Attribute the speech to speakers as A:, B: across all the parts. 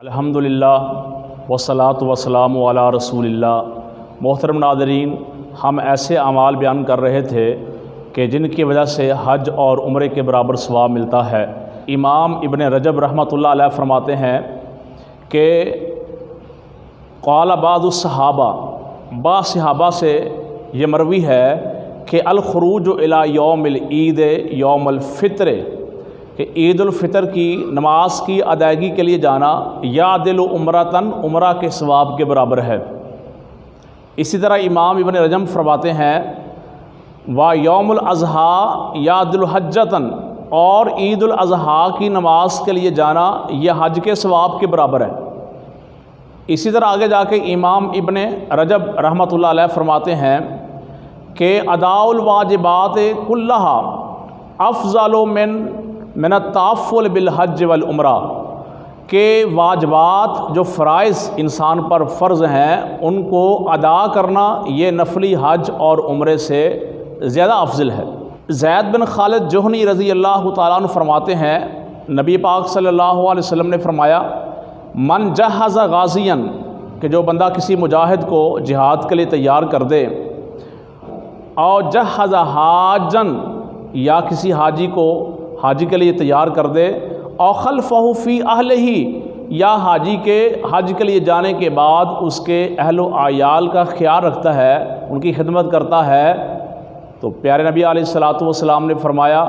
A: الحمدللہ والصلاۃ والسلام علی رسول اللہ۔ محترم ناظرین، ہم ایسے اعمال بیان کر رہے تھے کہ جن کی وجہ سے حج اور عمرے کے برابر ثواب ملتا ہے۔ امام ابن رجب رحمۃ اللہ علیہ فرماتے ہیں کہ قال بعض الصحابہ، بعض صحابہ سے یہ مروی ہے کہ الخروج الی یوم العید یوم الفطر، کہ عید الفطر کی نماز کی ادائیگی کے لیے جانا یعدل عمرتن، عمرہ کے ثواب کے برابر ہے۔ اسی طرح امام ابن رجب فرماتے ہیں و یوم الاضحیٰ یعدل حجتن، اور عید الاضحیٰ کی نماز کے لیے جانا یہ حج کے ثواب کے برابر ہے۔ اسی طرح آگے جا کے امام ابن رجب رحمۃ اللہ علیہ فرماتے ہیں کہ اداء الواجبات کلہا افضل من التعفل بالحج والعمرہ، کہ واجبات جو فرائض انسان پر فرض ہیں ان کو ادا کرنا یہ نفلی حج اور عمرے سے زیادہ افضل ہے۔ زید بن خالد جہنی رضی اللہ تعالیٰ عنہ فرماتے ہیں نبی پاک صلی اللہ علیہ وسلم نے فرمایا من جہز غازیاً، کہ جو بندہ کسی مجاہد کو جہاد کے لیے تیار کر دے، اور جہز حاجن، یا کسی حاجی کو حاجی کے لیے تیار کر دے، اور خلفہ فی اہلہ، یا حاجی کے حج کے لیے جانے کے بعد اس کے اہل و عیال کا خیال رکھتا ہے، ان کی خدمت کرتا ہے، تو پیارے نبی علیہ الصلوۃ والسلام نے فرمایا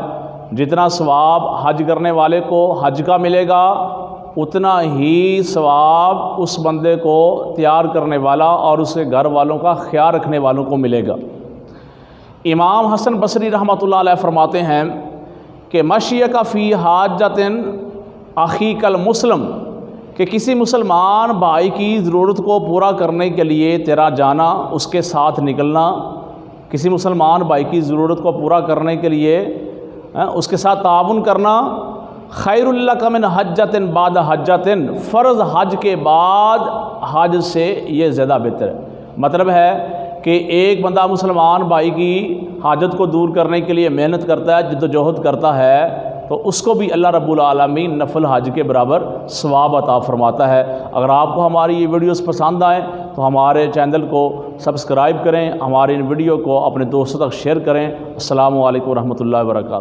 A: جتنا ثواب حج کرنے والے کو حج کا ملے گا اتنا ہی ثواب اس بندے کو تیار کرنے والا اور اس کے گھر والوں کا خیال رکھنے والوں کو ملے گا۔ امام حسن بصری رحمۃ اللہ علیہ فرماتے ہیں کہ مشیک فی حاجۃ اخیک المسلم، کہ کسی مسلمان بھائی کی ضرورت کو پورا کرنے کے لیے تیرا جانا، اس کے ساتھ نکلنا، کسی مسلمان بھائی کی ضرورت کو پورا کرنے کے لیے اس کے ساتھ تعاون کرنا، خیر لک من حجۃ بعد حجۃ، فرض حج کے بعد حج سے یہ زیادہ بہتر ہے۔ مطلب ہے کہ ایک بندہ مسلمان بھائی کی حاجت کو دور کرنے کے لیے محنت کرتا ہے، جد و جہد کرتا ہے، تو اس کو بھی اللہ رب العالمین نفل حج کے برابر ثواب عطا فرماتا ہے۔ اگر آپ کو ہماری یہ ویڈیوز پسند آئیں تو ہمارے چینل کو سبسکرائب کریں، ہمارے ان ویڈیو کو اپنے دوستوں تک شیئر کریں۔ السلام علیکم ورحمۃ اللہ وبرکاتہ۔